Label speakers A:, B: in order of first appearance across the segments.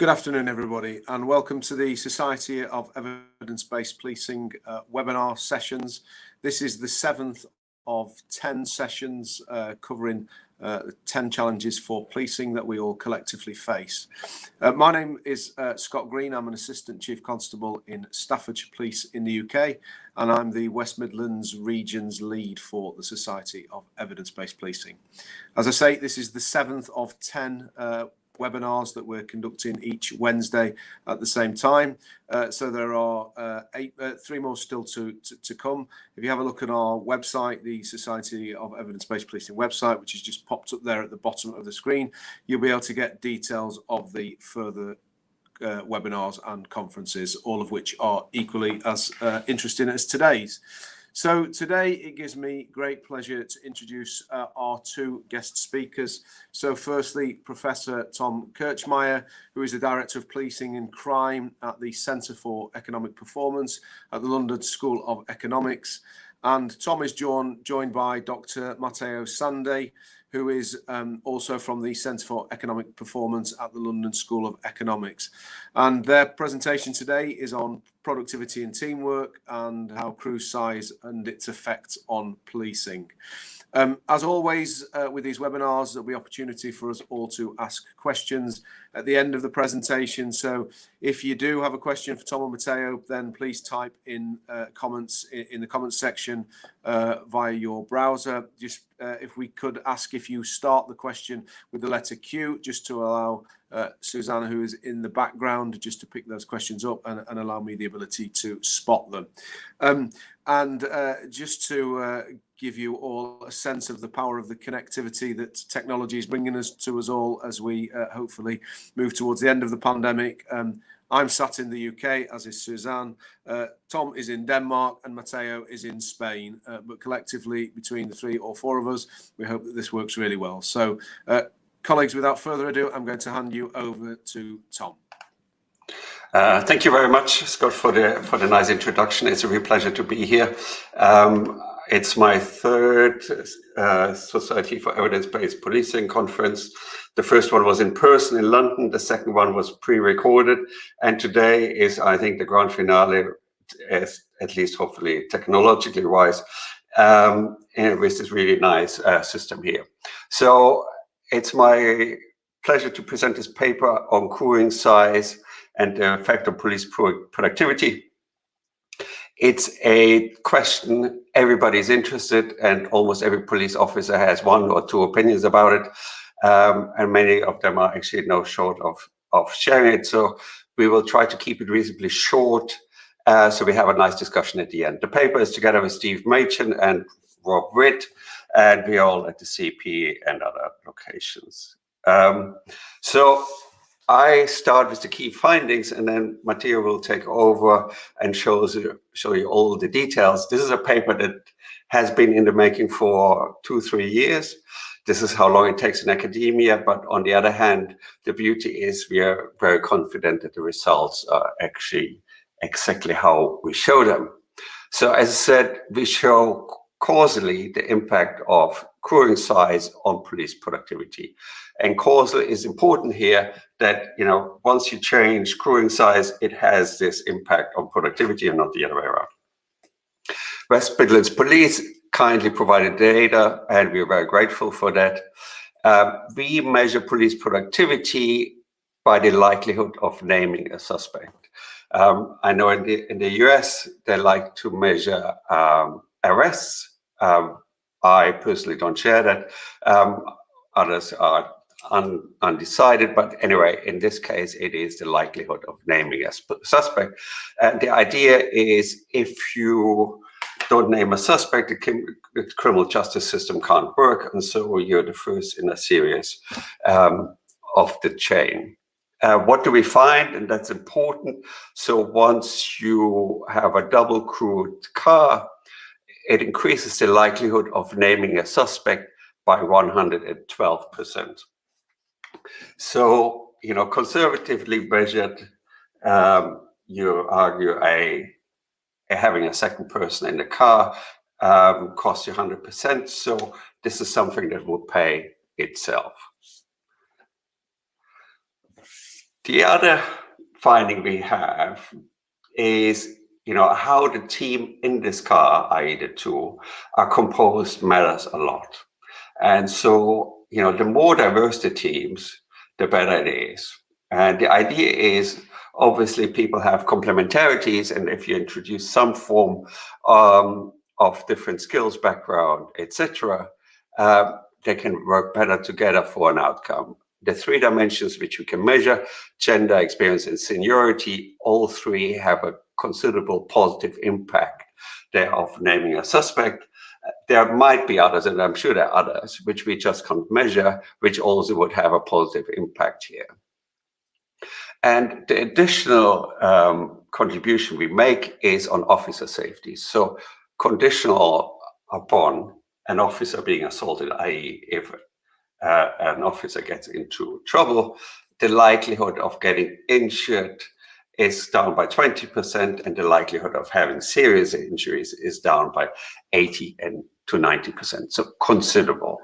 A: Good afternoon, everybody, and welcome to the Society of Evidence-Based Policing webinar sessions. This is the 7th of 10 sessions covering 10 challenges for policing that we all collectively face. My name is Scott Green. I'm an Assistant Chief Constable in Staffordshire Police in the UK, and I'm the West Midlands Region's lead for the Society of Evidence-Based Policing. As I say, this is the 7th of 10 webinars that we're conducting each Wednesday at the same time. So there are three more still to come. If you have a look at our website, the Society of Evidence-Based Policing website, which is just popped up there at the bottom of the screen, you'll be able to get details of the further webinars and conferences, all of which are equally as interesting as today's. So today it gives me great pleasure to introduce our two guest speakers. So firstly, Professor Tom Kirchmaier, who is the Director of Policing and Crime at the Centre for Economic Performance at the London School of Economics. And Tom is joined by Dr. Matteo Sande, who is also from the Centre for Economic Performance at the London School of Economics. And their presentation today is on productivity and teamwork and how crew size and its effect on policing. As always, with these webinars, there'll be opportunity for us all to ask questions at the end of the presentation. So if you do have a question for Tom or Matteo, then please type in comments in the comments section via your browser. Just if we could ask if you start the question with the letter Q, just to allow Susanna, who is in the background, just to pick those questions up and allow me the ability to spot them. Just to give you all a sense of the power of the connectivity that technology is bringing to us all as we hopefully move towards the end of the pandemic. I'm sat in the UK, as is Suzanne. Tom is in Denmark and Matteo is in Spain. But collectively, between the 3 or 4 of us, we hope that this works really well. So, colleagues, without further ado, I'm going to hand you over to Tom.
B: Thank you very much, Scott, for the nice introduction. It's a real pleasure to be here. It's my 3rd Society for Evidence-Based Policing conference. The first one was in person in London. The second one was pre-recorded. And today is, I think, the grand finale, at least hopefully technologically wise, with this really nice system here. So it's my pleasure to present this paper on crewing size and the effect on police productivity. It's a question everybody's interested, and almost every police officer has 1 or 2 opinions about it, and many of them are actually no short of sharing it. So we will try to keep it reasonably short, so we have a nice discussion at the end. The paper is together with Steve Machen and Rob Witt, and we are all at the CP and other locations. So I start with the key findings, and then Matteo will take over and show you all the details. This is a paper that has been in the making for 2-3 years. This is how long it takes in academia, but on the other hand, the beauty is we are very confident that the results are actually exactly how we show them. So as I said, we show causally the impact of crewing size on police productivity. And causal is important here that, once you change crewing size, it has this impact on productivity and not the other way around. West Midlands Police kindly provided data, and we are very grateful for that. We measure police productivity by the likelihood of naming a suspect. I know in the US, they like to measure arrests. I personally don't share that. Others are undecided, but anyway, in this case, it is the likelihood of naming a suspect. And the idea is, if you don't name a suspect, the criminal justice system can't work, and so you're the first in a series of the chain. What do we find? And that's important. So once you have a double crewed car, it increases the likelihood of naming a suspect by 112%. So, conservatively measured, you argue having a second person in the car costs you 100%. So this is something that will pay itself. The other finding we have is, how the team in this car, i.e. the two, are composed matters a lot. And so, the more diverse the teams, the better it is. And the idea is, obviously, people have complementarities, and if you introduce some form of different skills, background, etc., they can work better together for an outcome. The 3 dimensions which we can measure, gender, experience, and seniority, all 3 have a considerable positive impact there of naming a suspect. There might be others, and I'm sure there are others, which we just can't measure, which also would have a positive impact here. And the additional contribution we make is on officer safety. So conditional upon an officer being assaulted, i.e. if an officer gets into trouble, the likelihood of getting injured is down by 20%, and the likelihood of having serious injuries is down by 80 to 90%, so considerable.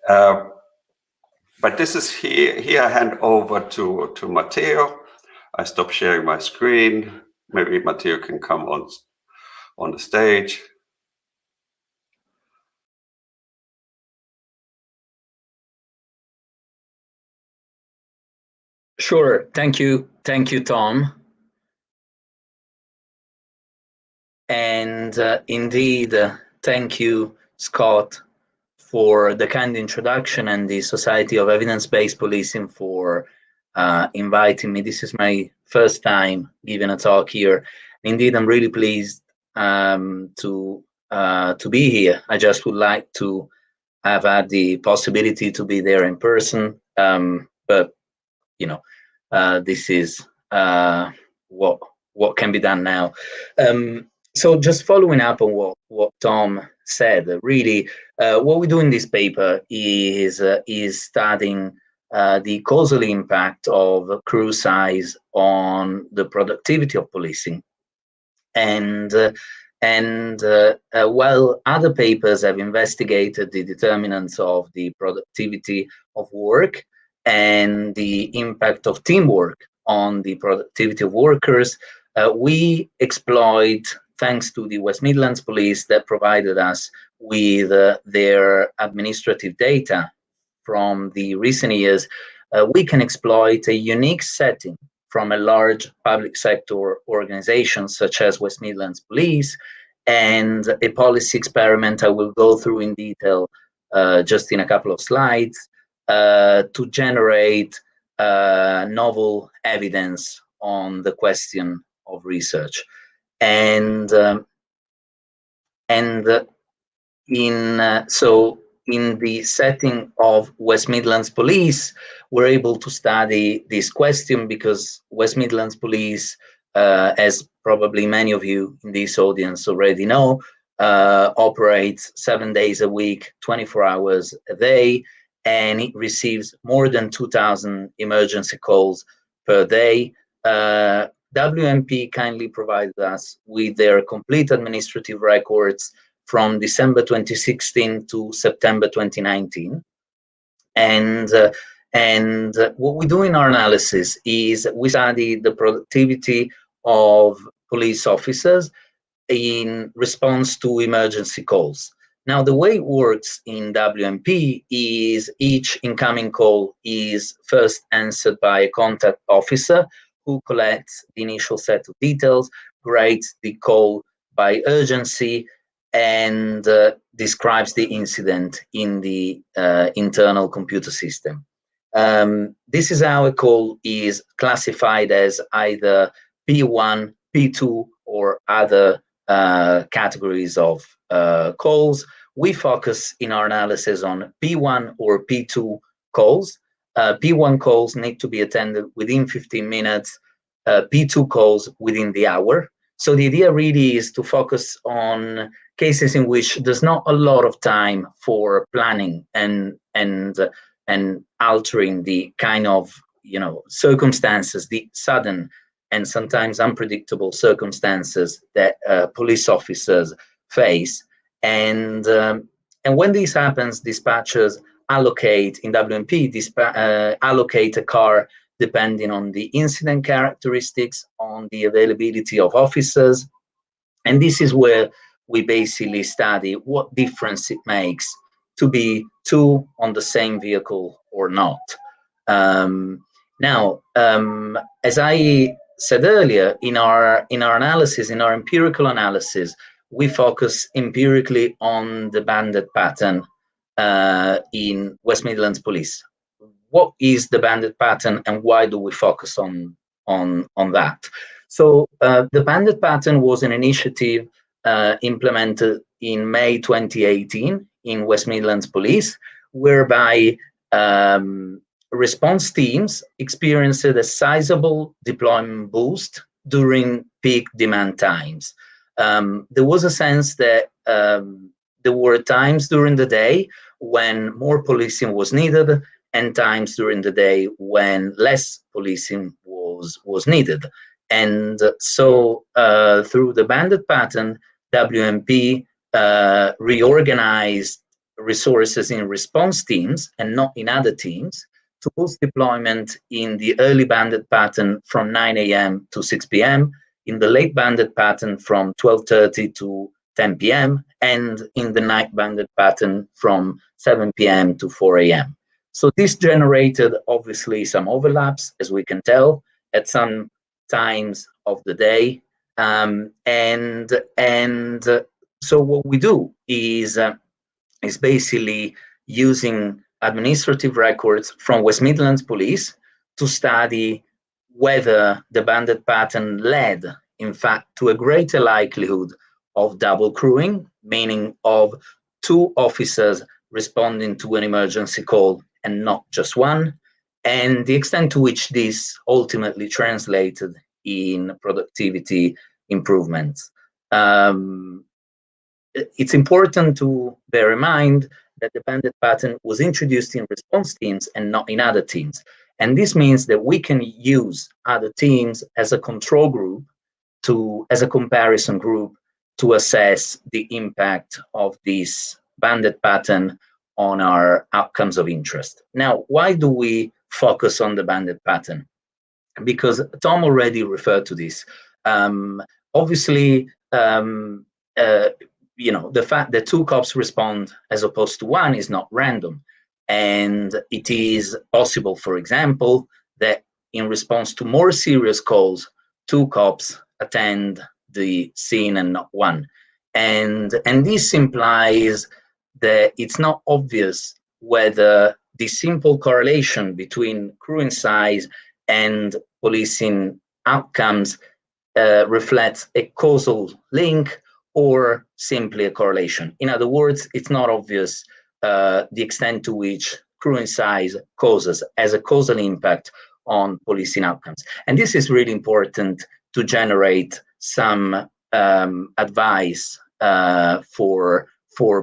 B: But this is here I hand over to Matteo. I stop sharing my screen. Maybe Matteo can come on the stage.
C: Sure. Thank you, Tom. And indeed, thank you, Scott, for the kind introduction, and the Society of Evidence-Based Policing for inviting me. This is my first time giving a talk here. Indeed, I'm really pleased to be here. I just would like to have had the possibility to be there in person, but this is what can be done now. So just following up on what Tom said, really, what we do in this paper is studying the causal impact of crew size on the productivity of policing. And while other papers have investigated the determinants of the productivity of work and the impact of teamwork on the productivity of workers, we exploit, thanks to the West Midlands Police that provided us with their administrative data from the recent years, we can exploit a unique setting from a large public sector organization such as West Midlands Police, and a policy experiment I will go through in detail just in a couple of slides, to generate novel evidence on the question of research. So in the setting of West Midlands Police, we're able to study this question because West Midlands Police, as probably many of you in this audience already know, operates 7 days a week, 24 hours a day, and it receives more than 2,000 emergency calls per day. WMP kindly provided us with their complete administrative records from December 2016 to September 2019. And what we do in our analysis is we study the productivity of police officers in response to emergency calls. Now, the way it works in WMP is each incoming call is first answered by a contact officer who collects the initial set of details, grades the call by urgency, and describes the incident in the internal computer system. This is how a call is classified as either P1, P2, or other categories of calls. We focus in our analysis on P1 or P2 calls. P1 calls need to be attended within 15 minutes, P2 calls within the hour. So the idea really is to focus on cases in which there's not a lot of time for planning and altering the kind of circumstances, the sudden and sometimes unpredictable circumstances that police officers face. And when this happens, dispatchers allocate in WMP allocate a car depending on the incident characteristics, on the availability of officers. And this is where we basically study what difference it makes to be two on the same vehicle or not. As I said earlier, in our analysis, in our empirical analysis, we focus empirically on the Bandit pattern in West Midlands Police. What is the Bandit pattern, and why do we focus on that? So the Bandit pattern was an initiative implemented in May 2018 in West Midlands Police, whereby response teams experienced a sizable deployment boost during peak demand times. There was a sense that there were times during the day when more policing was needed, and times during the day when less policing was needed. And so through the Bandit pattern, WMP reorganized resources in response teams and not in other teams to boost deployment in the early Bandit pattern from 9 a.m. to 6 p.m., in the late Bandit pattern from 12:30 to 10 p.m., and in the night Bandit pattern from 7 p.m. to 4 a.m. So this generated obviously some overlaps, as we can tell, at some times of the day. So what we do is basically using administrative records from West Midlands Police to study whether the Bandit pattern led, in fact, to a greater likelihood of double crewing, meaning of two officers responding to an emergency call and not just one, and the extent to which this ultimately translated in productivity improvements. It's important to bear in mind that the Bandit pattern was introduced in response teams and not in other teams. And this means that we can use other teams as a control group, as a comparison group, to assess the impact of this Bandit pattern on our outcomes of interest. Now, why do we focus on the Bandit pattern? Because Tom already referred to this. Obviously, the fact that two cops respond as opposed to one is not random. And it is possible, for example, that in response to more serious calls, two cops attend the scene and not one. And this implies that it's not obvious whether the simple correlation between crewing size and policing outcomes reflects a causal link or simply a correlation. In other words, it's not obvious the extent to which crewing size has a causal impact on policing outcomes. And this is really important to generate some advice for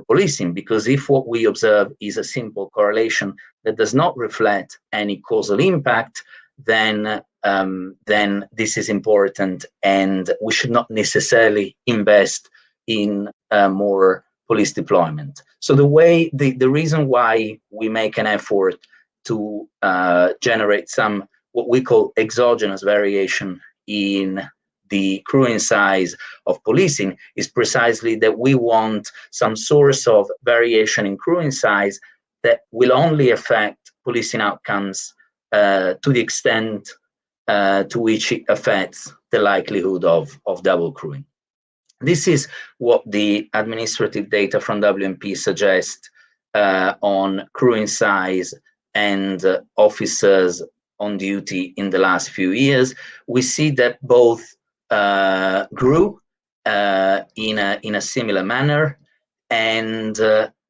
C: policing, because if what we observe is a simple correlation that does not reflect any causal impact, then this is important, and we should not necessarily invest in more police deployment. So the reason why we make an effort to generate some what we call exogenous variation in the crewing size of policing is precisely that we want some source of variation in crewing size that will only affect policing outcomes to the extent to which it affects the likelihood of double crewing. This is what the administrative data from WMP suggests on crewing size and officers on duty in the last few years. We see that both grew in a similar manner, and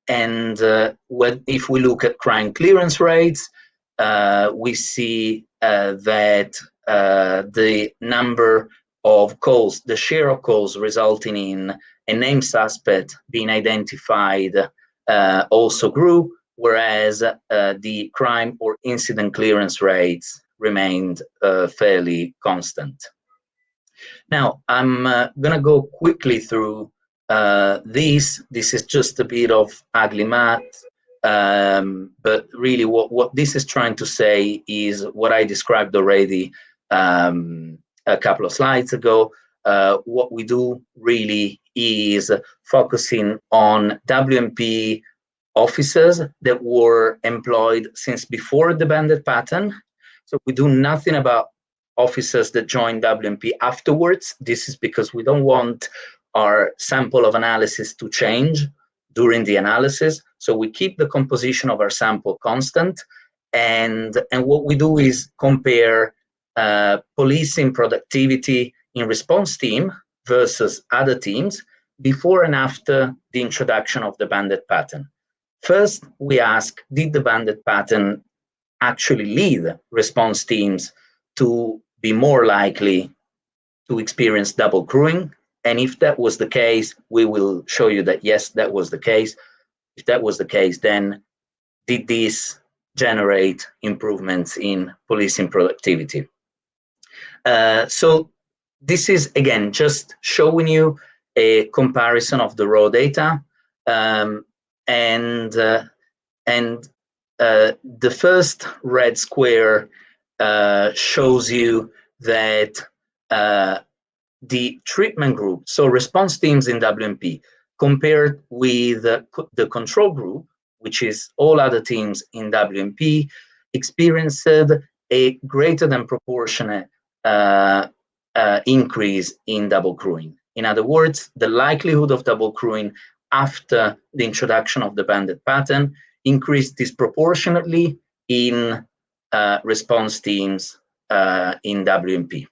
C: if we look at crime clearance rates, we see that the number of calls, the share of calls resulting in a named suspect being identified also grew, whereas the crime or incident clearance rates remained fairly constant. Now, I'm going to go quickly through this. This is just a bit of ugly math But really what this is trying to say is what I described already a couple of slides ago. What we do really is focusing on WMP officers that were employed since before the Bandit pattern. So we do nothing about officers that joined WMP afterwards. This is because we don't want our sample of analysis to change during the analysis. So we keep the composition of our sample constant. And what we do is compare policing productivity in response team versus other teams before and after the introduction of the Bandit pattern. First, we ask, did the Bandit pattern actually lead response teams to be more likely to experience double crewing? And if that was the case, we will show you that yes, that was the case. If that was the case, then did this generate improvements in policing productivity? So this is, again, just showing you a comparison of the raw data. The first red square shows you that the treatment group, so response teams in WMP, compared with the control group, which is all other teams in WMP, experienced a greater than proportionate increase in double crewing. In other words, the likelihood of double crewing after the introduction of the Bandit pattern increased disproportionately in response teams in WMP.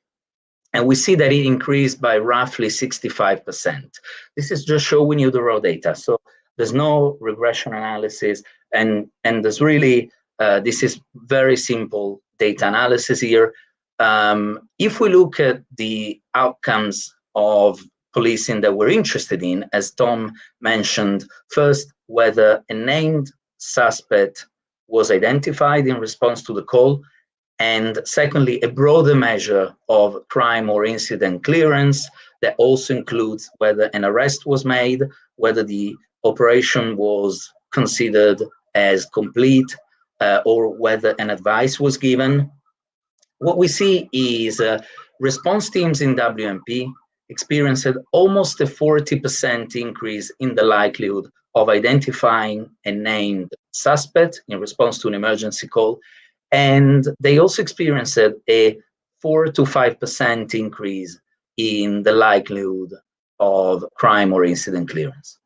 C: And we see that it increased by roughly 65%. This is just showing you the raw data. So there's no regression analysis, and there's really, this is very simple data analysis here. If we look at the outcomes of policing that we're interested in, as Tom mentioned, first, whether a named suspect was identified in response to the call, and secondly, a broader measure of crime or incident clearance that also includes whether an arrest was made, whether the operation was considered as complete, or whether an advice was given. What we see is response teams in WMP experienced almost a 40% increase in the likelihood of identifying a named suspect in response to an emergency call. And they also experienced a 4 to 5% increase in the likelihood of crime or incident clearance.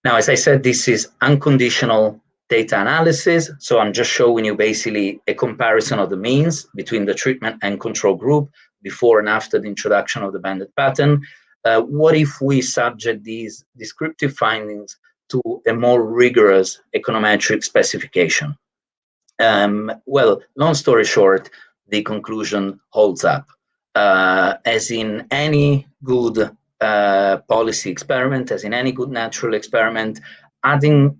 C: Now, as I said, this is unconditional data analysis. So I'm just showing you basically a comparison of the means between the treatment and control group before and after the introduction of the Bandit pattern. What if we subject these descriptive findings to a more rigorous econometric specification? Well, long story short, the conclusion holds up. As in any good policy experiment, as in any good natural experiment, adding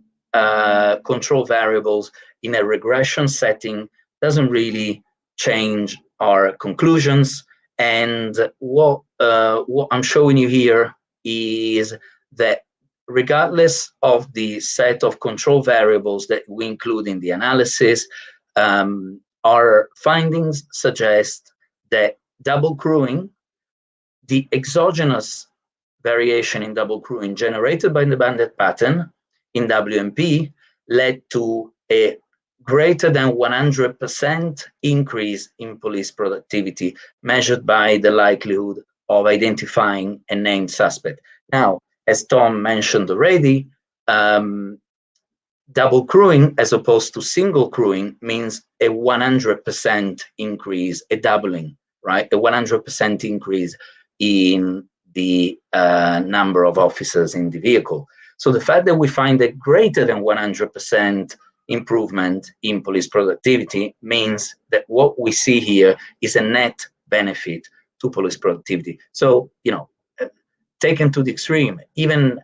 C: control variables in a regression setting doesn't really change our conclusions. And what I'm showing you here is that regardless of the set of control variables that we include in the analysis, our findings suggest that double crewing, the exogenous variation in double crewing generated by the Bandit pattern in WMP led to a greater than 100% increase in police productivity measured by the likelihood of identifying a named suspect. Now, as Tom mentioned already, double crewing as opposed to single crewing means a 100% increase, a doubling, right? A 100% increase in the number of officers in the vehicle. So the fact that we find a greater than 100% improvement in police productivity means that what we see here is a net benefit to police productivity. So, you know, taken to the extreme, even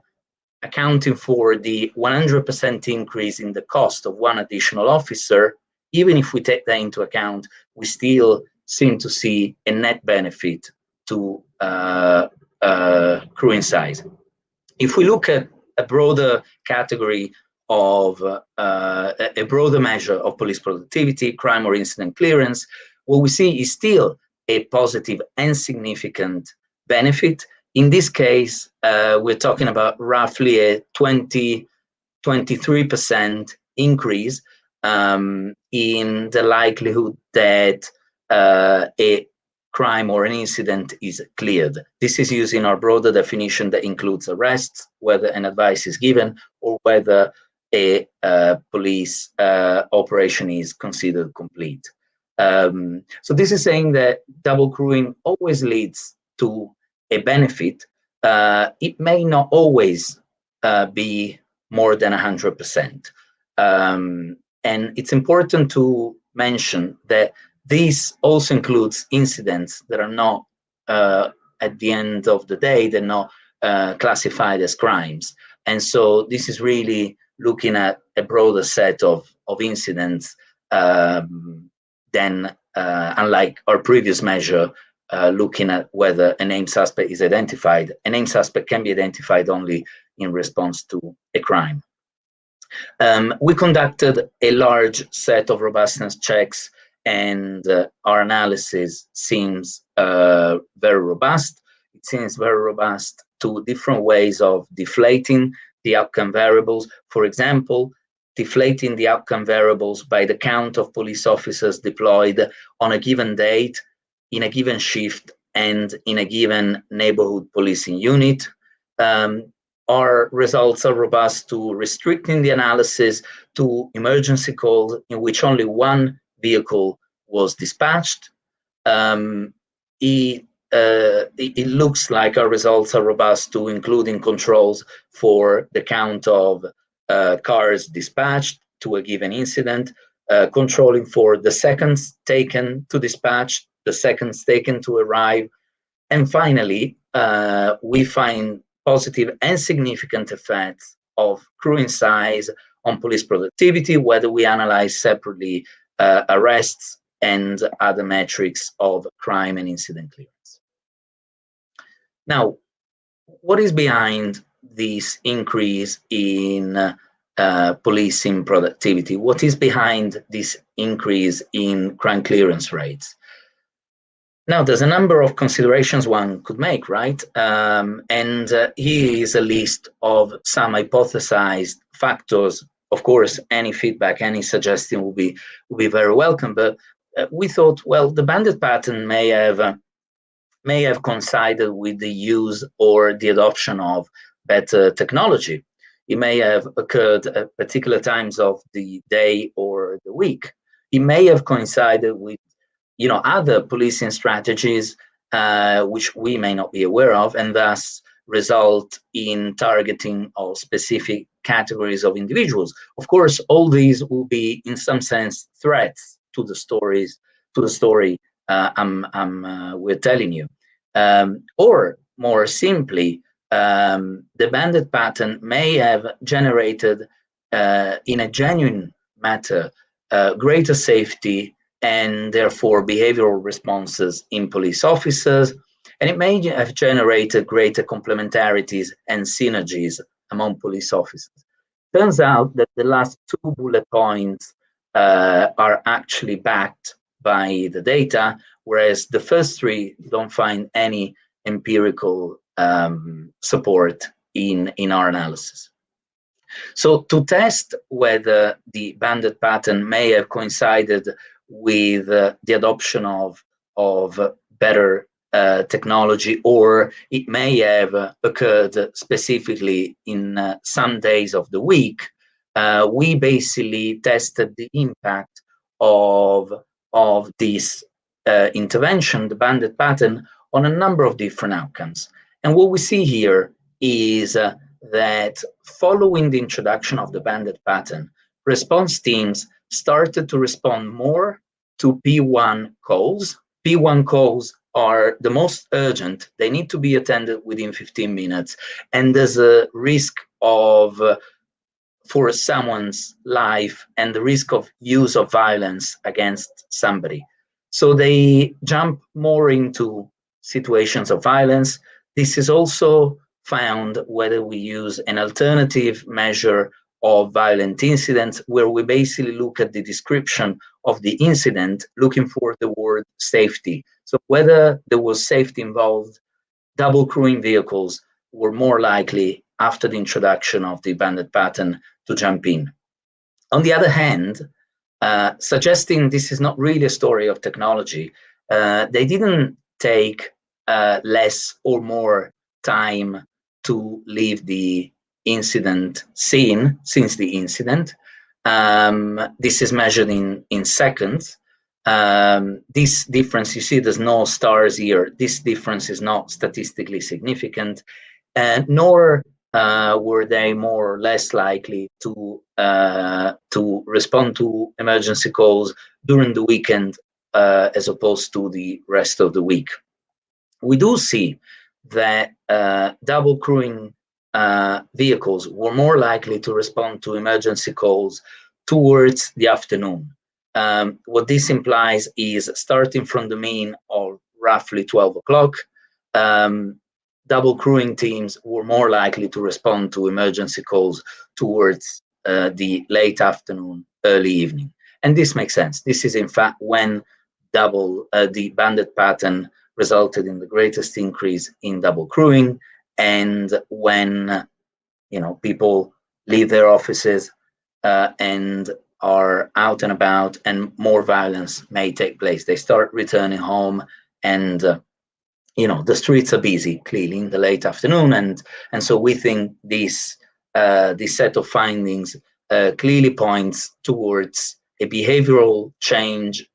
C: accounting for the 100% increase in the cost of one additional officer, even if we take that into account, we still seem to see a net benefit to crewing size. If we look at a broader category of a broader measure of police productivity, crime or incident clearance, what we see is still a positive and significant benefit. In this case, we're talking about roughly a 23% increase in the likelihood that a crime or an incident is cleared. This is using our broader definition that includes arrests, whether an advice is given, or whether a police operation is considered complete. So this is saying that double crewing always leads to a benefit. It may not always be more than 100%. And it's important to mention that this also includes incidents that are not, at the end of the day, they're not classified as crimes. And so this is really looking at a broader set of incidents than, unlike our previous measure, looking at whether a named suspect is identified. A named suspect can be identified only in response to a crime. We conducted a large set of robustness checks, and our analysis seems very robust. It seems very robust to different ways of deflating the outcome variables. For example, deflating the outcome variables by the count of police officers deployed on a given date, in a given shift, and in a given neighborhood policing unit. Our results are robust to restricting the analysis to emergency calls in which only one vehicle was dispatched. It looks like our results are robust to including controls for the count of cars dispatched to a given incident, controlling for the seconds taken to dispatch, the seconds taken to arrive. And finally, we find positive and significant effects of crewing size on police productivity, whether we analyze separately arrests and other metrics of crime and incident clearance. Now, what is behind this increase in policing productivity? What is behind this increase in crime clearance rates? Now, there's a number of considerations one could make, right? And here is a list of some hypothesized factors. Of course, any feedback, any suggestion will be very welcome. But we thought, well, the Bandit pattern may have coincided with the use or the adoption of better technology. It may have occurred at particular times of the day or the week. It may have coincided with other policing strategies which we may not be aware of, and thus result in targeting of specific categories of individuals. Of course, all these will be, in some sense, threats to the story we're telling you. Or more simply, the Bandit pattern may have generated, in a genuine matter, greater safety and therefore behavioral responses in police officers, and it may have generated greater complementarities and synergies among police officers. Turns out that the last two bullet points are actually backed by the data, whereas the first three don't find any empirical support in our analysis. So to test whether the Bandit pattern may have coincided with the adoption of better technology, or it may have occurred specifically in some days of the week, we basically tested the impact of this intervention, the Bandit pattern, on a number of different outcomes. And what we see here is that following the introduction of the Bandit pattern, response teams started to respond more to P1 calls. P1 calls are the most urgent. They need to be attended within 15 minutes. And there's a risk for someone's life and the risk of use of violence against somebody. So they jump more into situations of violence. This is also found whether we use an alternative measure of violent incidents, where we basically look at the description of the incident, looking for the word safety. So whether there was safety involved, double crewing vehicles were more likely after the introduction of the bandit pattern to jump in. On the other hand, suggesting this is not really a story of technology, they didn't take less or more time to leave the incident scene since the incident. This is measured in seconds. This difference, you see there's no stars here. This difference is not statistically significant, nor were they more or less likely to respond to emergency calls during the weekend as opposed to the rest of the week. We do see that double crewing vehicles were more likely to respond to emergency calls towards the afternoon. What this implies is, starting from the mean of roughly 12 o'clock, double crewing teams were more likely to respond to emergency calls towards the late afternoon, early evening. And this makes sense. This is in fact when the bandit pattern resulted in the greatest increase in double crewing, and when people leave their offices and are out and about, and more violence may take place. They start returning home, and the streets are busy clearly in the late afternoon, and so we think this set of findings clearly points towards a behavioral change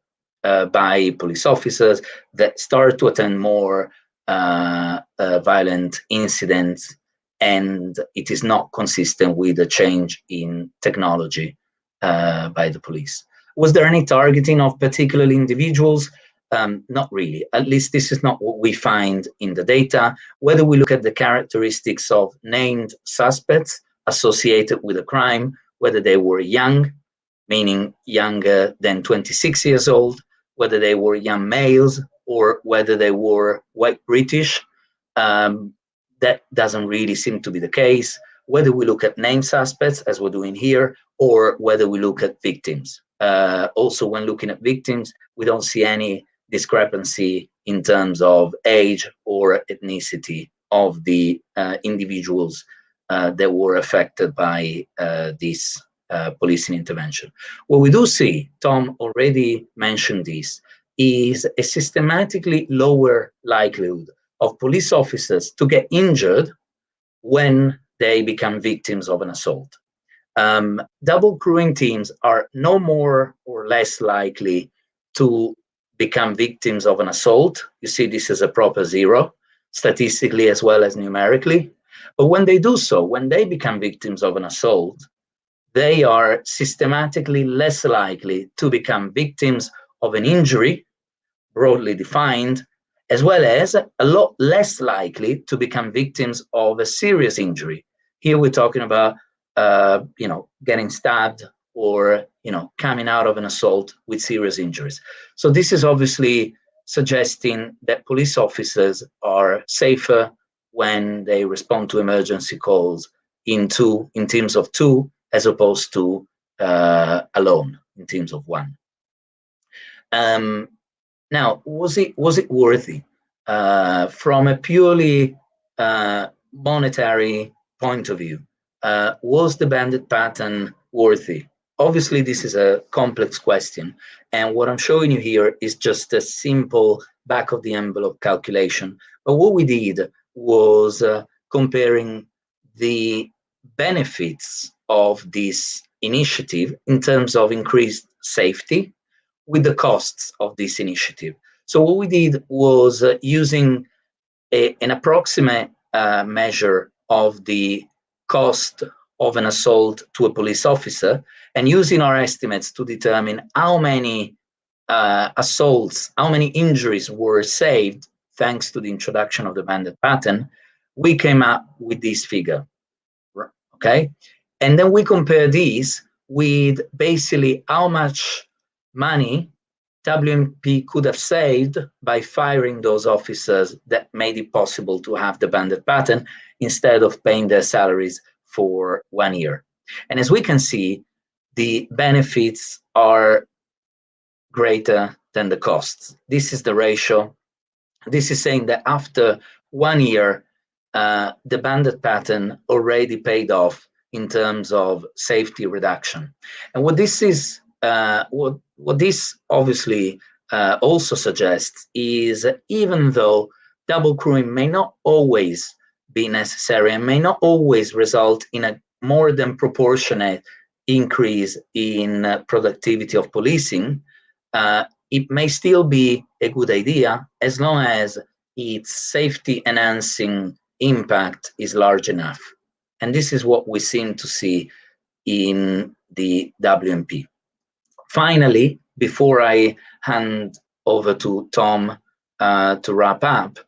C: by police officers that start to attend more violent incidents, and it is not consistent with a change in technology by the police. Was there any targeting of particular individuals? Not really. At least this is not what we find in the data. Whether we look at the characteristics of named suspects associated with a crime, whether they were young, meaning younger than 26 years old, whether they were young males, or whether they were white British, that doesn't really seem to be the case. Whether we look at named suspects, as we're doing here, or whether we look at victims. Also, when looking at victims, we don't see any discrepancy in terms of age or ethnicity of the individuals that were affected by this policing intervention. What we do see, Tom already mentioned this, is a systematically lower likelihood of police officers to get injured when they become victims of an assault. Double crewing teams are no more or less likely to become victims of an assault. You see this is a proper zero, statistically as well as numerically. But when they do so, when they become victims of an assault, they are systematically less likely to become victims of an injury, broadly defined, as well as a lot less likely to become victims of a serious injury. Here we're talking about getting stabbed or coming out of an assault with serious injuries. So this is obviously suggesting that police officers are safer when they respond to emergency calls in teams of two, as opposed to alone in teams of one. Now, was it worthy from a purely monetary point of view? Was the bandit pattern worthy? Obviously, this is a complex question, and what I'm showing you here is just a simple back-of-the-envelope calculation. But what we did was comparing the benefits of this initiative in terms of increased safety with the costs of this initiative. So what we did was using an approximate measure of the cost of an assault to a police officer, and using our estimates to determine how many assaults, how many injuries were saved thanks to the introduction of the bandit pattern, we came up with this figure, okay? And then we compare these with basically how much money WMP could have saved by firing those officers that made it possible to have the bandit pattern instead of paying their salaries for 1 year. And as we can see, the benefits are greater than the costs. This is the ratio. This is saying that after 1 year, the Bandit pattern already paid off in terms of safety reduction. And what this is, what this obviously also suggests is, even though double crewing may not always be necessary and may not always result in a more than proportionate increase in productivity of policing, it may still be a good idea as long as its safety enhancing impact is large enough. And this is what we seem to see in the WMP. Finally, before I hand over to Tom to wrap up,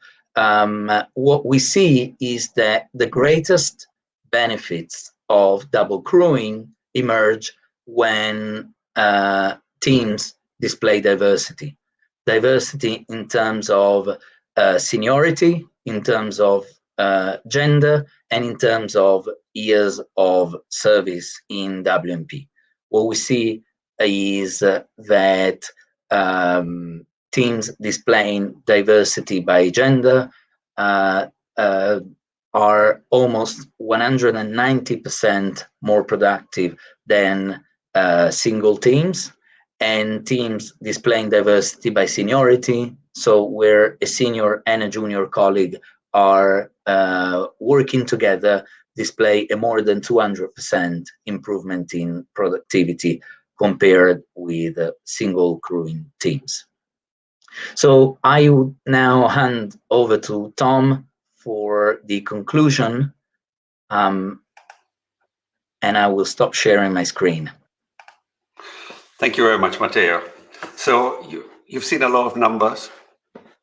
C: what we see is that the greatest benefits of double crewing emerge when teams display diversity. Diversity in terms of seniority, in terms of gender, and in terms of years of service in WMP. What we see is that teams displaying diversity by gender are almost 190% more productive than single teams, and teams displaying diversity by seniority, so where a senior and a junior colleague are working together, display a more than 200% improvement in productivity compared with single crewing teams. So I would now hand over to Tom for the conclusion, and I will stop sharing my screen.
B: Thank you very much, Matteo. So you've seen a lot of numbers,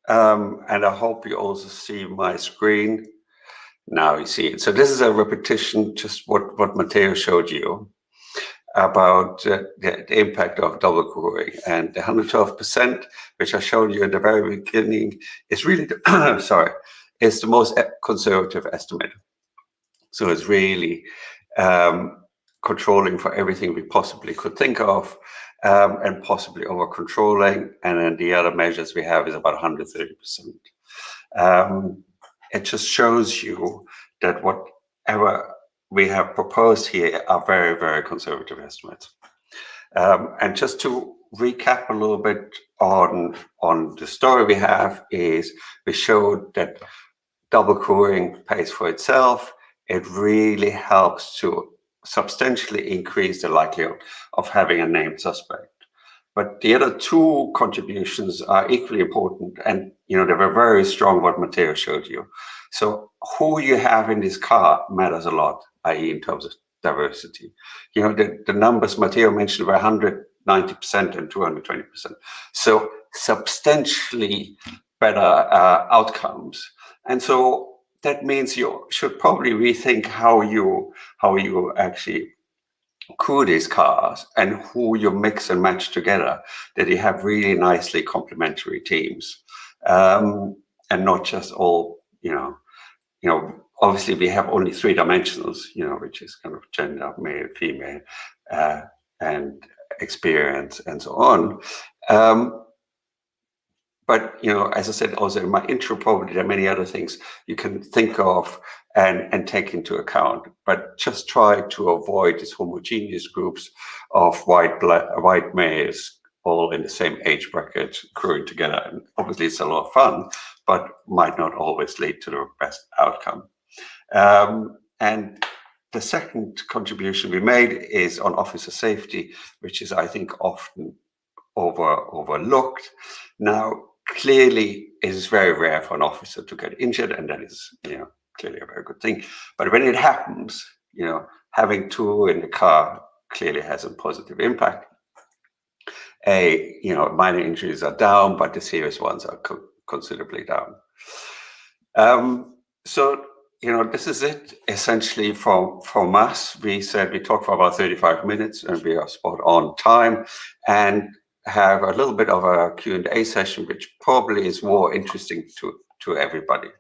B: and I hope you also see my screen. Now you see it. So this is a repetition, just what Matteo showed you about the impact of double crewing, and the 112%, which I showed you at the very beginning, is really the, is the most conservative estimate. So it's really controlling for everything we possibly could think of, and possibly over controlling, and then the other measures we have is about 130%. It just shows you that whatever we have proposed here are very, very conservative estimates. And just to recap a little bit on the story we have, is we showed that double crewing pays for itself. It really helps to substantially increase the likelihood of having a named suspect. But the other two contributions are equally important, and they were very strong, what Matteo showed you. So who you have in this car matters a lot, i.e. in terms of diversity. The numbers Matteo mentioned were 190% and 220%. So substantially better outcomes. And so that means you should probably rethink how you actually crew these cars and who you mix and match together, that you have really nicely complementary teams, and not just all, obviously we have only 3 dimensionals, which is kind of gender, male, female, and experience and so on. But, as I said also in my intro, probably there are many other things you can think of and take into account, but just try to avoid these homogeneous groups of white males all in the same age bracket crewing together. And obviously it's a lot of fun, but might not always lead to the best outcome. And the second contribution we made is on officer safety, which is, I think, often overlooked. Now, clearly, it is very rare for an officer to get injured, and that is, clearly a very good thing. But when it happens, having 2 in the car clearly has a positive impact. Minor injuries are down, but the serious ones are considerably down. So, this is it essentially from us. We said we talked for about 35 minutes, and we are spot on time, and have a little bit of a Q&A session, which probably is more interesting to everybody.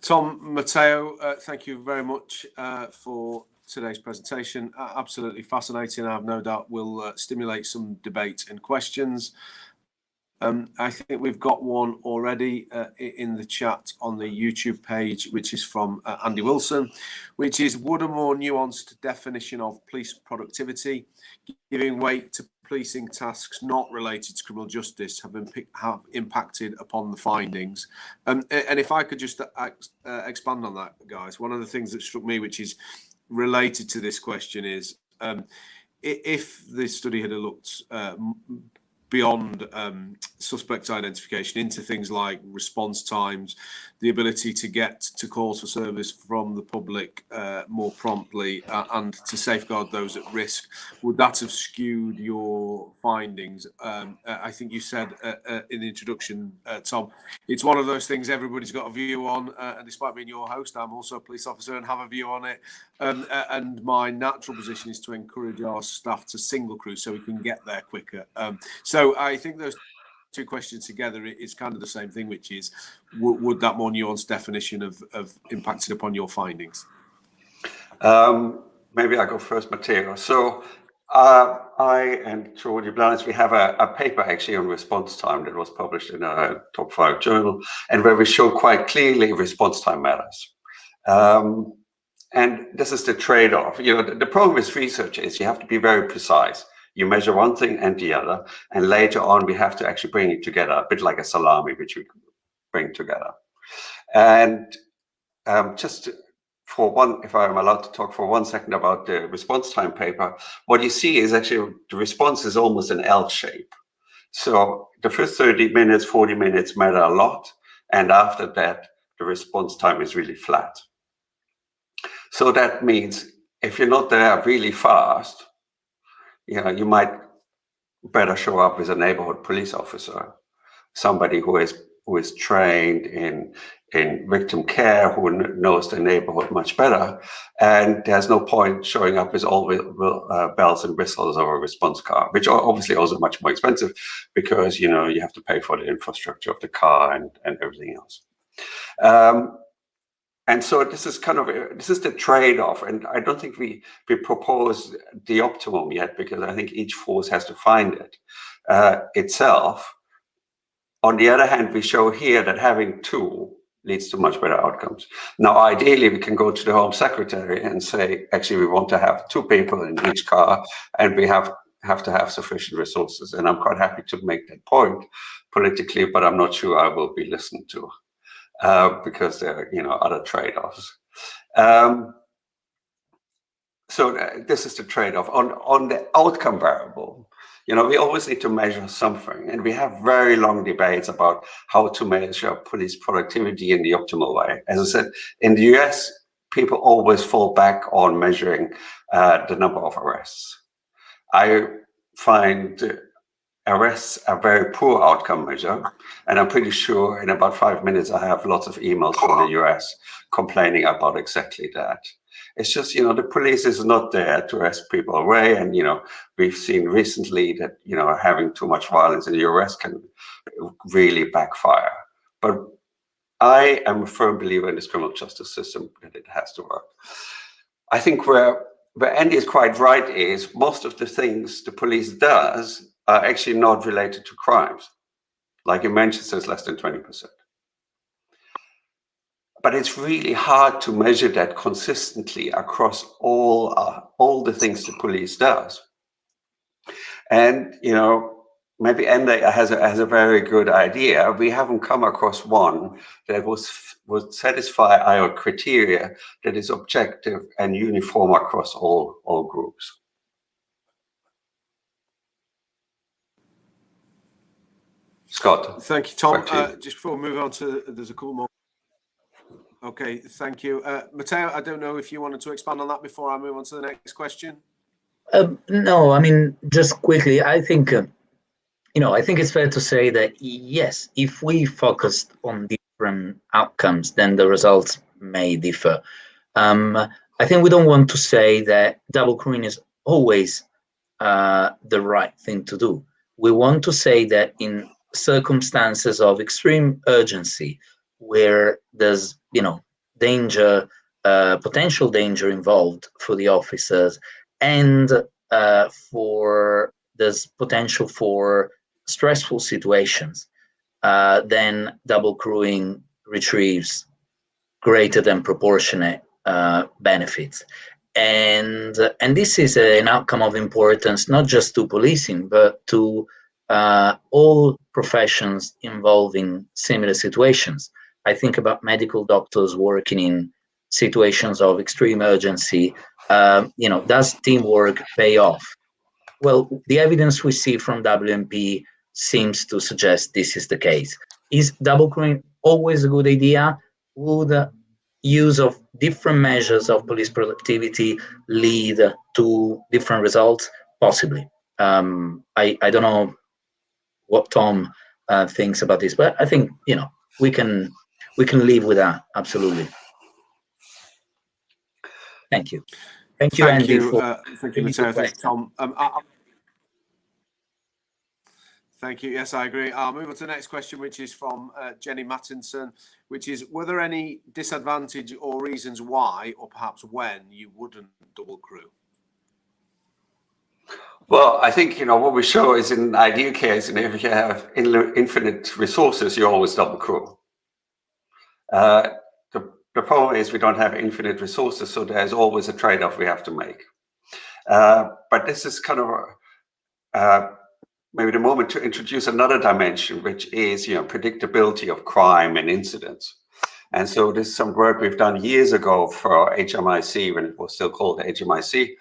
A: Tom, Matteo, thank you very much for today's presentation. Absolutely fascinating. I have no doubt will stimulate some debate and questions. I think we've got one already in the chat on the YouTube page, which is from Andy Wilson, which is, would a more nuanced definition of police productivity, giving weight to policing tasks not related to criminal justice, have impacted upon the findings? And if I could just expand on that, guys, one of the things that struck me, which is related to this question, is if this study had looked beyond suspect identification into things like response times, the ability to get to calls for service from the public more promptly, and to safeguard those at risk, would that have skewed your findings? I think you said in the introduction, Tom, it's one of those things everybody's got a view on, and despite being your host, I'm also a police officer and have a view on it. And my natural position is to encourage our staff to single crew so we can get there quicker. So I think those two questions together is kind of the same thing, which is, would that more nuanced definition of impacted upon your findings?
B: Maybe I go first, Matteo. So I and Georgie Blanes, we have a paper actually on response time that was published in a top 5 journal, and where we show quite clearly response time matters. And this is the trade-off. You know, the problem with research is you have to be very precise. You measure one thing and the other, and later on we have to actually bring it together, a bit like a salami, which we bring together. And just for one, if I'm allowed to talk for 1 second about the response time paper, what you see is actually the response is almost an L shape. So the first 30 minutes, 40 minutes matter a lot, and after that, the response time is really flat. So that means if you're not there really fast, you know, you might better show up as a neighborhood police officer, somebody who is trained in victim care, who knows the neighborhood much better. And there's no point showing up with all bells and whistles or a response car, which are obviously also much more expensive because, you know, you have to pay for the infrastructure of the car and everything else. And so this is kind of, this is the trade-off. And I don't think we propose the optimum yet, because I think each force has to find it itself. On the other hand, we show here that having 2 leads to much better outcomes. Now, ideally, we can go to the Home Secretary and say, actually, we want to have 2 people in each car, and we have to have sufficient resources. And I'm quite happy to make that point politically, but I'm not sure I will be listened to. Because there are, you know, other trade-offs. So this is the trade-off. On the outcome variable, you know, we always need to measure something, and we have very long debates about how to measure police productivity in the optimal way. As I said, in the US, people always fall back on measuring the number of arrests. I find arrests a very poor outcome measure, and I'm pretty sure in about 5 minutes I have lots of emails from the US complaining about exactly that. It's just, you know, the police is not there to arrest people away, and, you know, we've seen recently that, you know, having too much violence in the arrest can really backfire. But I am a firm believer in this criminal justice system, that it has to work. I think where Andy is quite right is most of the things the police does are actually not related to crimes. Like in Manchester, it's less than 20%. But it's really hard to measure that consistently across all the things the police does. And, you know, maybe Andy has a very good idea. We haven't come across one that would satisfy our criteria that is objective and uniform across all groups. Scott.
A: Thank you, Tom. Just before we move on to, there's a couple more. Okay, thank you. Matteo, I don't know if you wanted to expand on that before I move on to the next question.
C: No, I mean, just quickly, I think, you know, I think it's fair to say that, yes, if we focused on different outcomes, then the results may differ. I think we don't want to say that double crewing is always the right thing to do. We want to say that in circumstances of extreme urgency, where there's, you know, danger, potential danger involved for the officers, and for there's potential for stressful situations, then double crewing retrieves greater than proportionate benefits. And this is an outcome of importance, not just to policing, but to all professions involving similar situations. I think about medical doctors working in situations of extreme urgency. Does teamwork pay off? Well, the evidence we see from WMP seems to suggest this is the case. Is double crewing always a good idea? Would use of different measures of police productivity lead to different results? Possibly. I don't know what Tom thinks about this, but I think we can live with that. Absolutely. Thank you. Thank you, Andy.
A: Thank you, Matteo. Thank you, Tom. Thank you. Yes, I agree. I'll move on to the next question, which is from Jenny Mattinson, which is, were there any disadvantage or reasons why, or perhaps when, you wouldn't double crew?
B: Well, I think, what we show is in an ideal case, and if you have infinite resources, you always double crew. The problem is we don't have infinite resources, so there's always a trade-off we have to make. But this is kind of maybe the moment to introduce another dimension, which is, predictability of crime and incidents. And so this is some work we've done years ago for HMIC, when it was still called HMIC,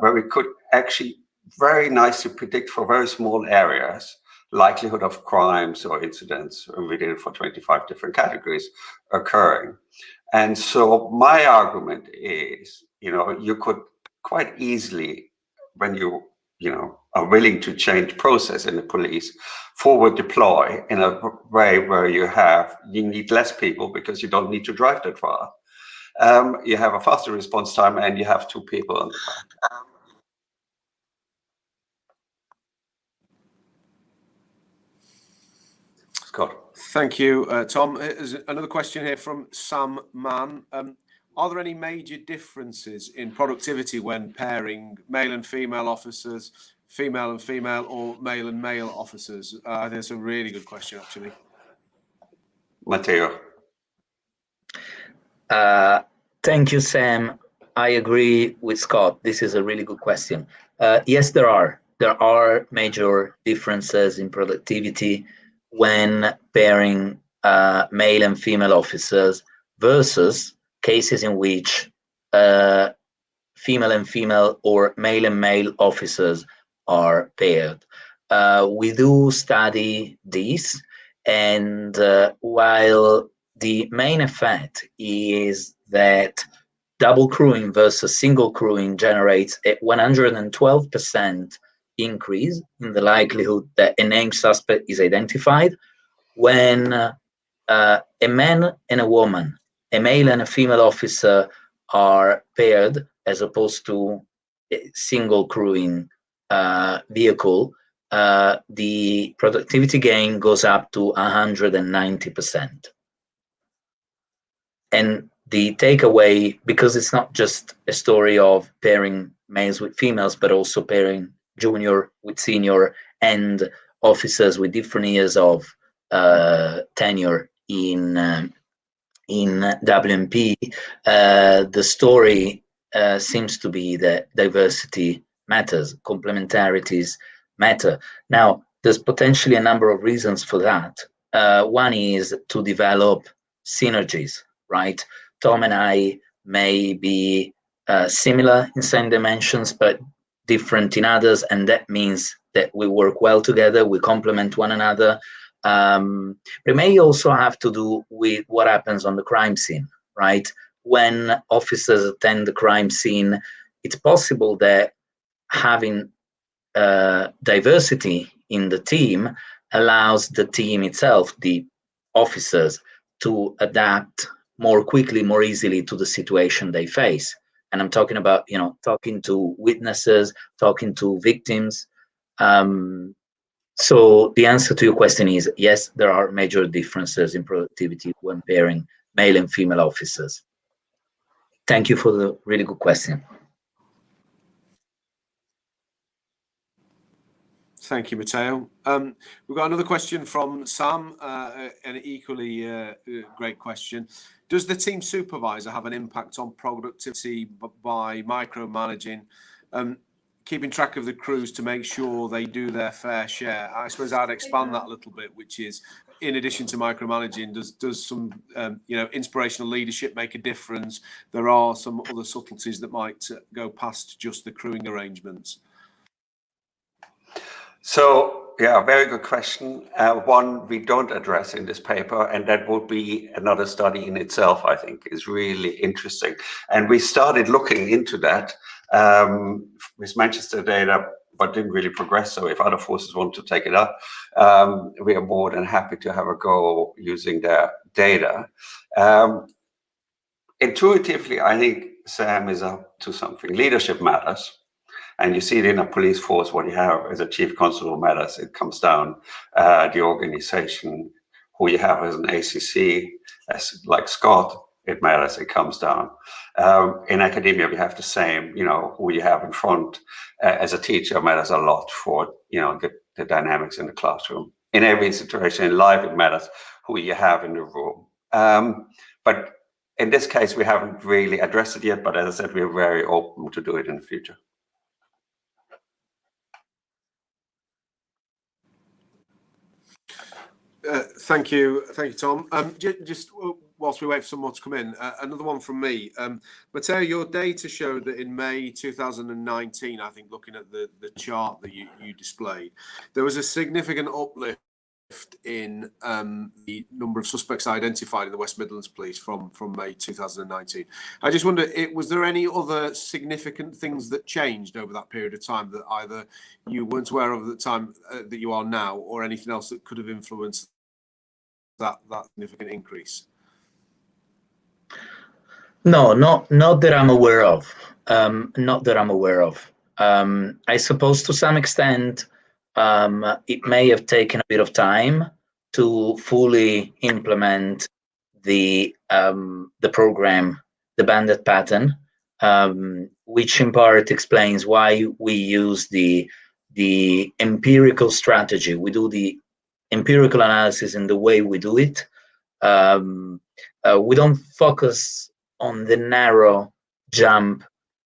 B: where we could actually very nicely predict for very small areas likelihood of crimes or incidents, and we did it for 25 different categories occurring. And so my argument is, you could quite easily, when you are willing to change process in the police, forward deploy in a way where you need less people because you don't need to drive that far. You have a faster response time and you have 2 people on the car. Scott.
A: Thank you, Tom. There's another question here from Sam Mann. Are there any major differences in productivity when pairing male and female officers, female and female, or male and male officers? I think it's a really good question, actually.
B: Matteo.
C: Thank you, Sam. I agree with Scott. This is a really good question. Yes, there are. There are major differences in productivity when pairing male and female officers versus cases in which female and female or male and male officers are paired. We do study this, and while the main effect is that double crewing versus single crewing generates a 112% increase in the likelihood that a named suspect is identified, when a man and a woman, a male and a female officer, are paired as opposed to a single crewing vehicle, the productivity gain goes up to 190%. And the takeaway, because it's not just a story of pairing males with females, but also pairing junior with senior and officers with different years of tenure in WMP, the story seems to be that diversity matters, complementarities matter. Now, there's potentially a number of reasons for that. One is to develop synergies, right? Tom and I may be similar in some dimensions, but different in others, and that means that we work well together, we complement one another. It may also have to do with what happens on the crime scene, right? When officers attend the crime scene, it's possible that having diversity in the team allows the team itself, the officers, to adapt more quickly, more easily to the situation they face. And I'm talking about, talking to witnesses, talking to victims. So the answer to your question is yes, there are major differences in productivity when pairing male and female officers. Thank you for the really good question.
A: Thank you, Matteo. We've got another question from Sam, an equally great question. Does the team supervisor have an impact on productivity by micromanaging, keeping track of the crews to make sure they do their fair share? I suppose I'd expand that a little bit, which is, in addition to micromanaging, does some inspirational leadership make a difference? There are some other subtleties that might go past just the crewing arrangements.
B: So, yeah, very good question. One we don't address in this paper, and that would be another study in itself, I think, is really interesting. And we started looking into that with Manchester data, but didn't really progress. So if other forces want to take it up, we are more than happy to have a go using their data. Intuitively, I think Sam is up to something. Leadership matters. And you see it in a police force, what you have as a chief constable matters. It comes down the organization, who you have as an ACC, as like Scott, it matters, it comes down. In academia, we have the same, who you have in front as a teacher matters a lot for, the dynamics in the classroom. In every situation in life, it matters who you have in the room. But in this case, we haven't really addressed it yet, but as I said, we're very open to do it in the future.
A: Thank you, Tom. Just whilst we wait for some more to come in, another one from me. Matteo, your data showed that in May 2019, I think, looking at the chart that you displayed, there was a significant uplift in the number of suspects identified in the West Midlands Police from May 2019. I just wonder, was there any other significant things that changed over that period of time that either you weren't aware of at the time that you are now, or anything else that could have influenced that significant increase?
C: No, not that I'm aware of. Not that I'm aware of. I suppose to some extent, it may have taken a bit of time to fully implement the program, the Bandit pattern, which in part explains why we use the empirical strategy. We do the empirical analysis in the way we do it. We don't focus on the narrow jump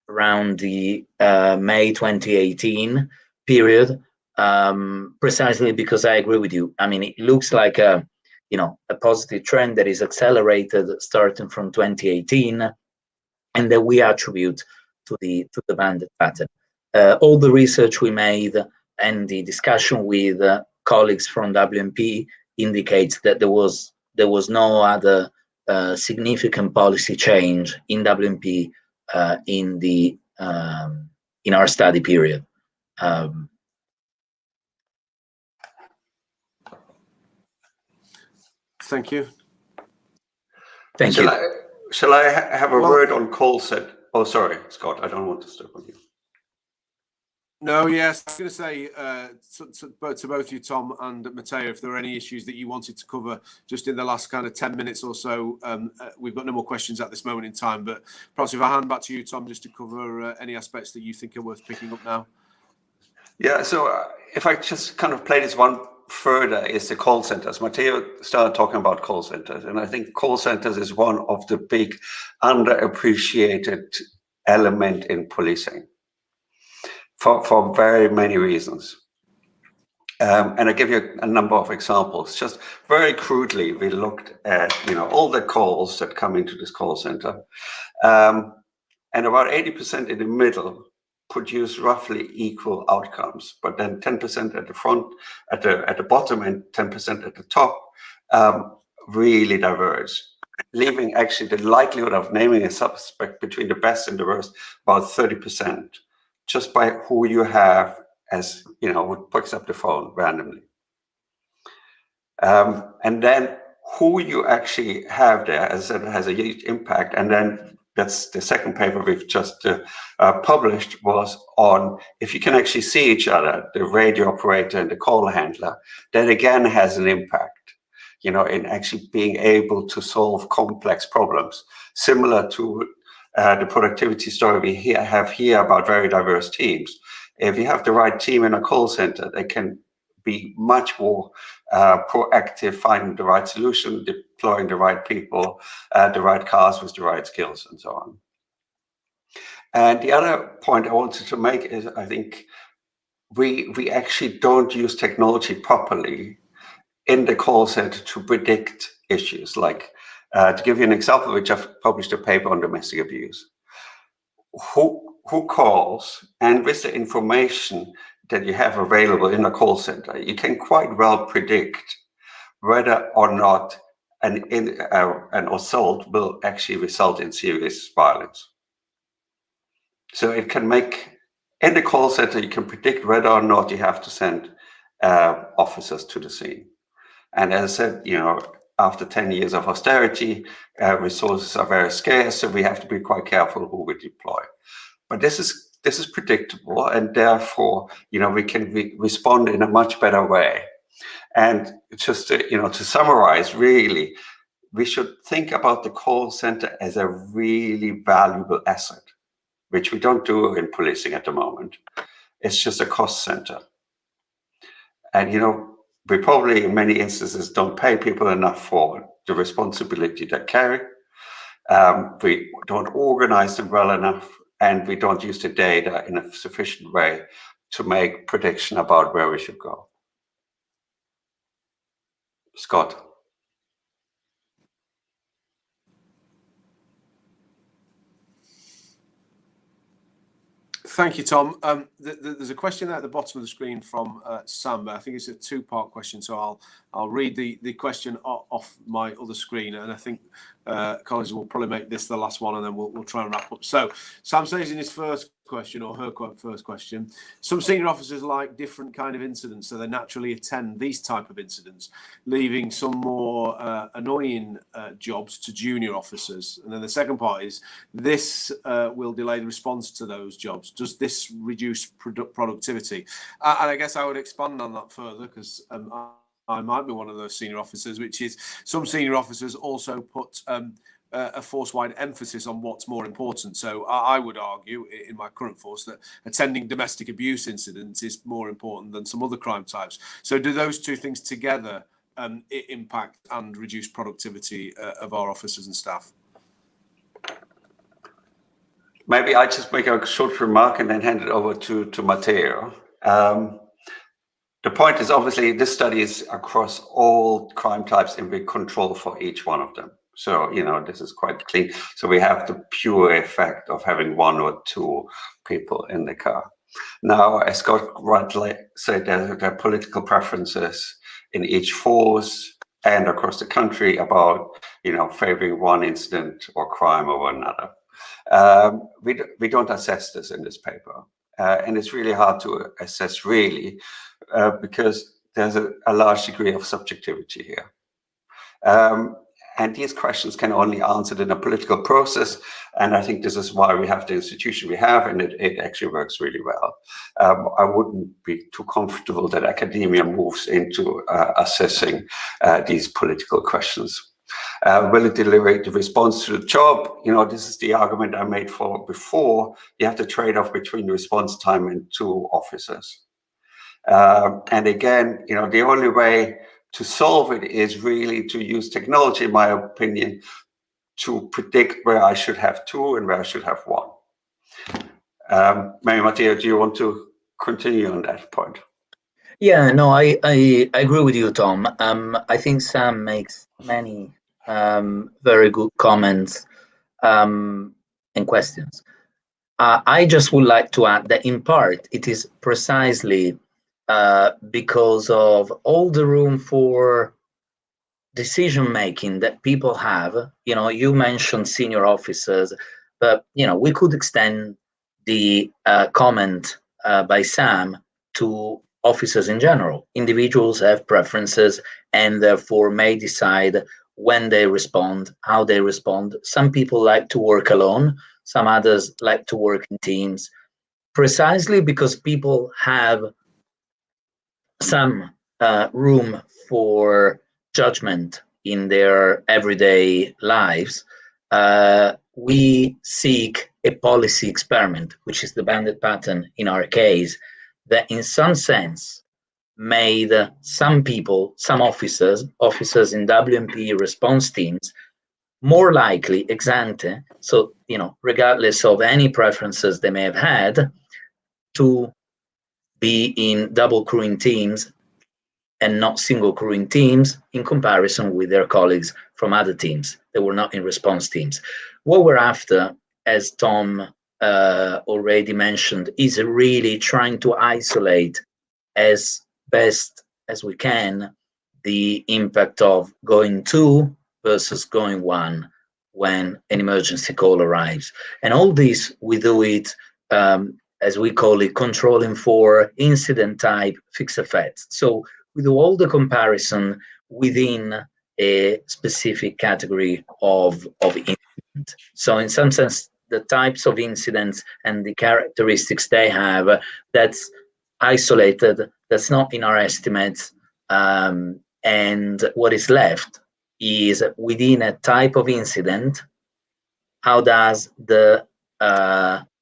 C: around the May 2018 period, precisely because I agree with you. I mean, it looks like a positive trend that is accelerated starting from 2018, and that we attribute to the Bandit pattern. All the research we made and the discussion with colleagues from WMP indicates that there was no other significant policy change in WMP in our study period.
A: Thank you.
C: Thank you.
B: Shall I have a word on call set? Oh, sorry, Scott, I don't want to step on you.
A: No, yes, I was going to say to both you, Tom and Matteo, if there are any issues that you wanted to cover just in the last kind of 10 minutes or so. We've got no more questions at this moment in time, but perhaps if I hand back to you, Tom, just to cover any aspects that you think are worth picking up now.
B: Yeah, so if I just kind of play this one further, is the call centers. Matteo started talking about call centers, and I think call centers is one of the big underappreciated element in policing for very many reasons. And I'll give you a number of examples. Just very crudely, we looked at all the calls that come into this call center, and about 80% in the middle produce roughly equal outcomes, but then 10% at the front, at the bottom, and 10% at the top really diverge, leaving actually the likelihood of naming a suspect between the best and the worst about 30%, just by who you have as who picks up the phone randomly, and then who you actually have there, as I said, has a huge impact. And then that's the second paper we've just published, was on if you can actually see each other, the radio operator and the call handler. That again has an impact. in actually being able to solve complex problems, similar to the productivity story we have here about very diverse teams. If you have the right team in a call center, they can be much more proactive, finding the right solution, deploying the right people, the right cars with the right skills, and so on. And the other point I wanted to make is, I think we actually don't use technology properly in the call center to predict issues. Like, to give you an example, we just published a paper on domestic abuse. Who calls, and with the information that you have available in a call center, you can quite well predict whether or not an assault will actually result in serious violence. So it can make, in the call center, you can predict whether or not you have to send officers to the scene. And as I said, after 10 years of austerity, resources are very scarce, so we have to be quite careful who we deploy. But this is predictable, and therefore, we can respond in a much better way. And just to summarize, really, we should think about the call center as a really valuable asset, which we don't do in policing at the moment. It's just a cost center. And, we probably, in many instances, don't pay people enough for the responsibility they carry. We don't organize them well enough, and we don't use the data in a sufficient way to make prediction about where we should go. Scott.
A: Thank you, Tom. There's a question at the bottom of the screen from Sam. I think it's a two-part question, so I'll read the question off my other screen, and I think colleagues will probably make this the last one, and then we'll try and wrap up. So Sam says in his first question, or her first question, some senior officers like different kind of incidents, so they naturally attend these type of incidents, leaving some more annoying jobs to junior officers. And then the second part is, this will delay the response to those jobs. Does this reduce productivity? And I guess I would expand on that further, because I might be one of those senior officers, which is some senior officers also put a force-wide emphasis on what's more important. So I would argue in my current force that attending domestic abuse incidents is more important than some other crime types. So do those two things together impact and reduce productivity of our officers and staff?
B: Maybe I just make a short remark and then hand it over to Matteo. The point is, obviously, this study is across all crime types, and we control for each one of them. So, this is quite clean. So we have the pure effect of having one or two people in the car. Now, as Scott rightly said, there are political preferences in each force and across the country about, favoring one incident or crime over another. We don't assess this in this paper. And it's really hard to assess, really, because there's a large degree of subjectivity here. And these questions can only be answered in a political process. And I think this is why we have the institution we have, and it actually works really well. I wouldn't be too comfortable that academia moves into assessing these political questions. Will it deliver the response to the job? This is the argument I made for before. You have to trade off between response time and two officers. And again, the only way to solve it is really to use technology, in my opinion, to predict where I should have two and where I should have one. Maybe, Matteo, do you want to continue on that point?
C: Yeah, no, I agree with you, Tom. I think Sam makes many very good comments and questions. I just would like to add that in part, it is precisely because of all the room for decision making that people have. You mentioned senior officers, but we could extend the comment by Sam to officers in general. Individuals have preferences and therefore may decide when they respond, how they respond. Some people like to work alone, some others like to work in teams, precisely because people have some room for judgment in their everyday lives, we seek a policy experiment, which is the Bandit pattern in our case, that in some sense made some people, some officers in WMP response teams, more likely ex ante, so regardless of any preferences they may have had, to be in double crewing teams and not single crewing teams in comparison with their colleagues from other teams that were not in response teams. What we're after, as Tom already mentioned, is really trying to isolate as best as we can the impact of going two versus going one when an emergency call arrives. And all this, we do it, as we call it, controlling for incident type fixed effects. So we do all the comparison within a specific category of incident. So in some sense, the types of incidents and the characteristics they have, that's isolated, that's not in our estimates. And what is left is within a type of incident, how does the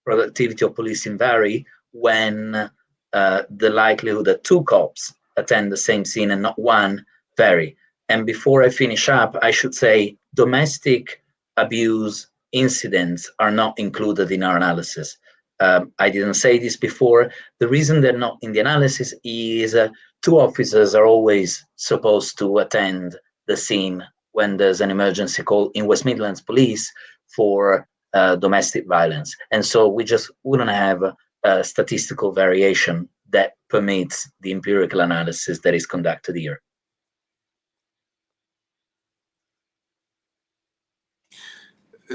C: productivity of policing vary when the likelihood that two cops attend the same scene and not one vary. And before I finish up, I should say domestic abuse incidents are not included in our analysis. I didn't say this before. The reason they're not in the analysis is two officers are always supposed to attend the scene when there's an emergency call in West Midlands Police for domestic violence. And so we just wouldn't have a statistical variation that permits the empirical analysis that is conducted here.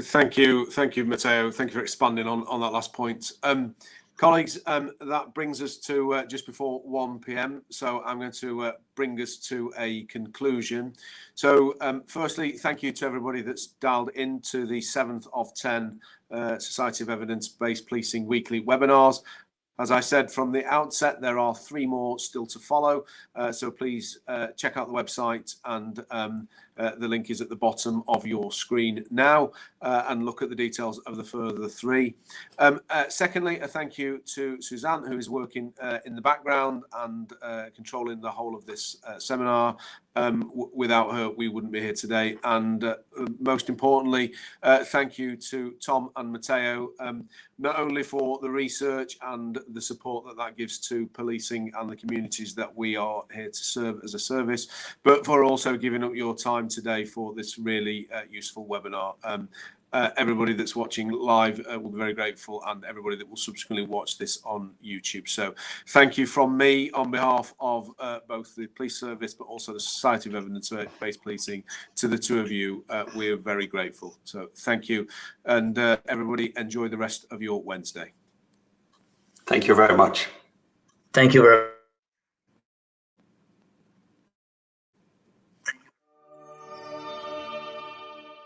A: Thank you, Matteo. Thank you for expanding on that last point. Colleagues, that brings us to just before 1 p.m. So I'm going to bring us to a conclusion. So firstly, thank you to everybody that's dialed into the 7th of 10 Society of Evidence-Based Policing weekly webinars. As I said from the outset, there are 3 more still to follow. So please check out the website, and the link is at the bottom of your screen now, and look at the details of the further 3. Secondly, a thank you to Suzanne, who is working in the background and controlling the whole of this seminar. Without her, we wouldn't be here today. And most importantly, thank you to Tom and Matteo, not only for the research and the support that gives to policing and the communities that we are here to serve as a service, but for also giving up your time today for this really useful webinar. Everybody that's watching live will be very grateful, and everybody that will subsequently watch this on YouTube. So thank you from me on behalf of both the police service but also the Society of Evidence-Based Policing to the 2 of you. We're very grateful. So thank you, and everybody enjoy the rest of your Wednesday.
B: Thank you very much.
C: Thank you very much.